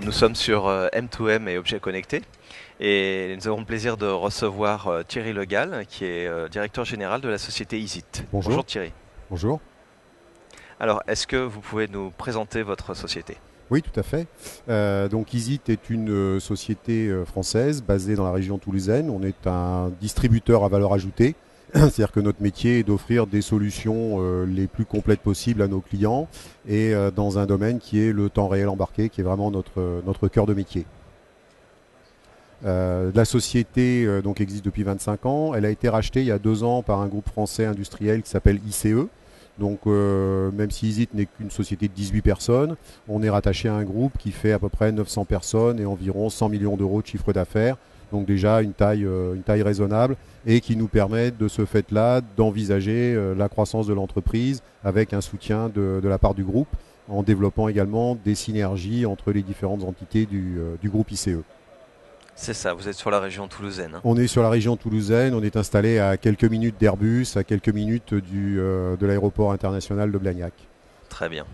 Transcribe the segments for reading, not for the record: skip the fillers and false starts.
Nous sommes sur M2M et objets connectés et nous avons le plaisir de recevoir Thierry Legal qui est directeur général de la société Easit. Bonjour. Bonjour Thierry. Bonjour. Alors, est-ce que vous pouvez nous présenter votre société? Oui, tout à fait. Donc Easit est une société française basée dans la région toulousaine. On est un distributeur à valeur ajoutée. C'est-à-dire que notre métier est d'offrir des solutions les plus complètes possibles à nos clients et dans un domaine qui est le temps réel embarqué, qui est vraiment notre cœur de métier. La société donc existe depuis 25 ans. Elle a été rachetée il y a 2 ans par un groupe français industriel qui s'appelle ICE. Donc même si Easit n'est qu'une société de 18 personnes, on est rattaché à un groupe qui fait à peu près 900 personnes et environ 100 millions d'euros de chiffre d'affaires. Donc déjà une taille raisonnable et qui nous permet de ce fait-là d'envisager la croissance de l'entreprise avec un soutien de la part du groupe en développant également des synergies entre les différentes entités du groupe ICE. C'est ça, vous êtes sur la région toulousaine. On est sur la région toulousaine, on est installé à quelques minutes d'Airbus, à quelques minutes de l'aéroport international de Blagnac. Très bien.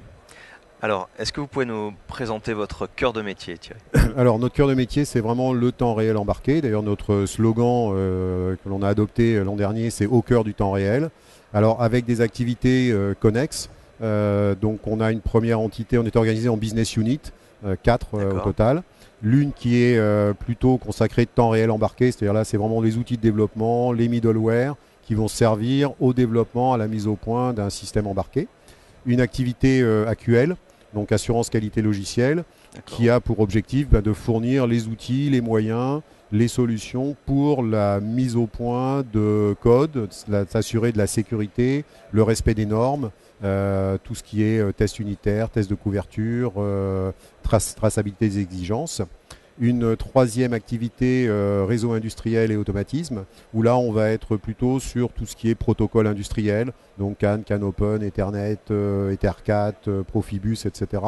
Alors, est-ce que vous pouvez nous présenter votre cœur de métier, Thierry? Alors, notre cœur de métier, c'est vraiment le temps réel embarqué. D'ailleurs, notre slogan que l'on a adopté l'an dernier, c'est au cœur du temps réel. Alors, avec des activités connexes. Donc, on a une première entité, on est organisé en business unit, 4 au total. L'une qui est plutôt consacrée de temps réel embarqué, c'est-à-dire là, c'est vraiment les outils de développement, les middleware qui vont servir au développement, à la mise au point d'un système embarqué. Une activité AQL, donc assurance qualité logicielle, qui a pour objectif de fournir les outils, les moyens, les solutions pour la mise au point de code, s'assurer de la sécurité, le respect des normes, tout ce qui est test unitaire, test de couverture, traçabilité des exigences. Une troisième activité, réseau industriel et automatisme, où là on va être plutôt sur tout ce qui est protocole industriel, donc CAN, CAN Open, Ethernet, Ethercat, Profibus, etc.,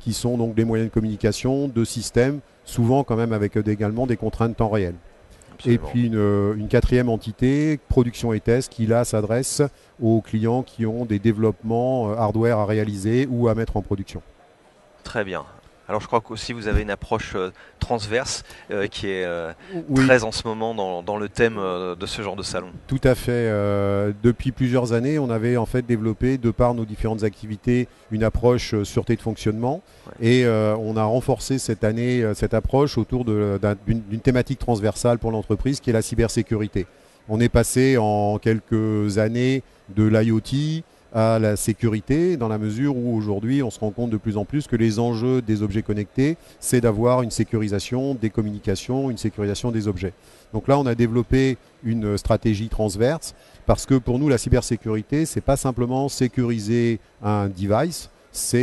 qui sont donc des moyens de communication, de systèmes, souvent quand même avec également des contraintes de temps réel. Absolument. Et puis une quatrième entité, production et test, qui là s'adresse aux clients qui ont des développements hardware à réaliser ou à mettre en production. Très bien. Alors je crois qu'aussi vous avez une approche transverse qui est Oui, très en ce moment dans le thème de ce genre de salon. tout à fait. Depuis plusieurs années, on avait en fait développé, de par nos différentes activités, une approche sûreté de fonctionnement. Ouais. Et on a renforcé cette année cette approche autour d'une thématique transversale pour l'entreprise qui est la cybersécurité. On est passé en quelques années de l'IoT à la sécurité, dans la mesure où aujourd'hui on se rend compte de plus en plus que les enjeux des objets connectés, c'est d'avoir une sécurisation des communications, une sécurisation des objets. Donc là on a développé une stratégie transverse parce que pour nous la cybersécurité, c'est pas simplement sécuriser un device,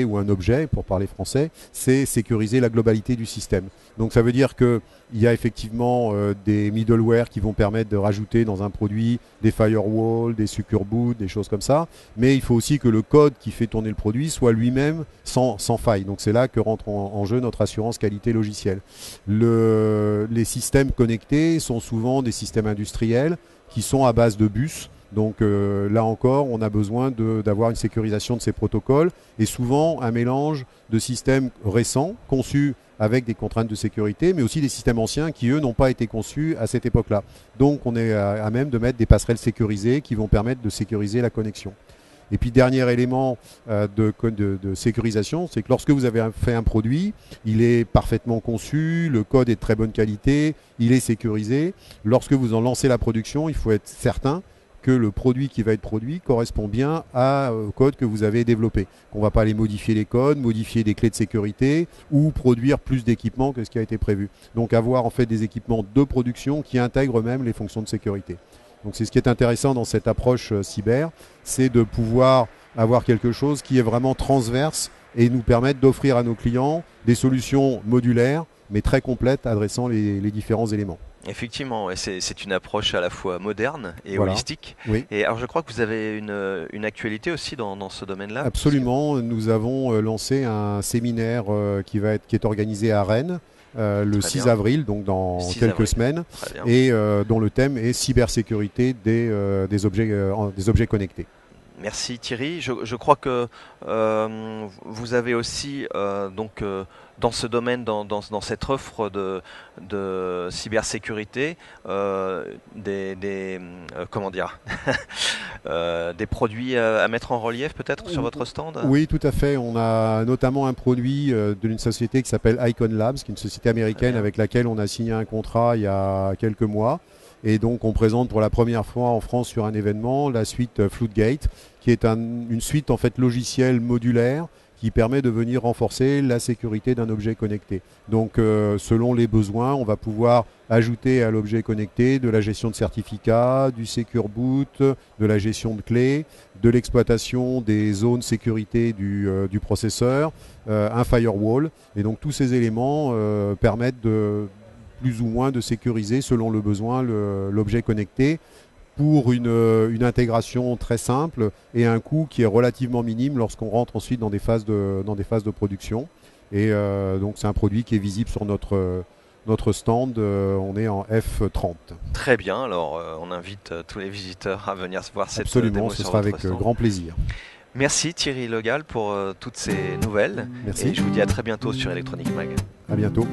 ou un objet, pour parler français, c'est sécuriser la globalité du système. Donc ça veut dire qu'il y a effectivement des middleware qui vont permettre de rajouter dans un produit des firewalls, des secure boot, des choses comme ça, mais il faut aussi que le code qui fait tourner le produit soit lui-même sans faille. Donc c'est là que rentre en jeu notre assurance qualité logicielle. Les systèmes connectés sont souvent des systèmes industriels qui sont à base de bus. Donc là encore, on a besoin d'avoir une sécurisation de ces protocoles et souvent un mélange de systèmes récents, conçus avec des contraintes de sécurité, mais aussi des systèmes anciens qui, eux, n'ont pas été conçus à cette époque-là. Donc on est à même de mettre des passerelles sécurisées qui vont permettre de sécuriser la connexion. Et puis dernier élément de sécurisation, c'est que lorsque vous avez fait un produit, il est parfaitement conçu, le code est de très bonne qualité, il est sécurisé. Lorsque vous en lancez la production, il faut être certain que le produit qui va être produit correspond bien au code que vous avez développé. Qu'on ne va pas aller modifier les codes, modifier des clés de sécurité ou produire plus d'équipements que ce qui a été prévu. Donc avoir en fait des équipements de production qui intègrent même les fonctions de sécurité. Donc c'est ce qui est intéressant dans cette approche cyber, c'est de pouvoir avoir quelque chose qui est vraiment transverse et nous permettre d'offrir à nos clients des solutions modulaires mais très complètes adressant les différents éléments. Effectivement, et c'est une approche à la fois moderne et Voilà. holistique. Oui. Et alors je crois que vous avez une actualité aussi dans ce domaine-là. Absolument, nous avons lancé un séminaire qui est organisé à Rennes le Très 6 bien. avril, donc dans 6 quelques avril. semaines, Très bien. et dont le thème est cybersécurité des objets connectés. Merci Thierry. Je crois que vous avez aussi dans ce domaine, dans cette offre de cybersécurité, comment dire, des produits à mettre en relief peut-être sur votre stand? Oui, tout à fait. On a notamment un produit d'une société qui s'appelle Icon Labs, qui est une société américaine avec laquelle on a signé un contrat il y a quelques mois. Et donc on présente pour la première fois en France sur un événement la suite Floodgate, qui est une suite en fait logicielle modulaire qui permet de venir renforcer la sécurité d'un objet connecté. Donc selon les besoins, on va pouvoir ajouter à l'objet connecté de la gestion de certificats, du Secure Boot, de la gestion de clés, de l'exploitation des zones sécurité du processeur, un firewall. Et donc tous ces éléments permettent de plus ou moins de sécuriser selon le besoin l'objet connecté pour une intégration très simple et un coût qui est relativement minime lorsqu'on rentre ensuite dans des phases de production. Et donc c'est un produit qui est visible sur notre stand, on est en F30. Très bien, alors on invite tous les visiteurs à venir voir cette Absolument, démo ce sur sera votre avec stand. grand plaisir. Merci Thierry Le Gall pour toutes ces nouvelles. Merci. Et je vous dis à très bientôt sur Electronic Mag. À bientôt.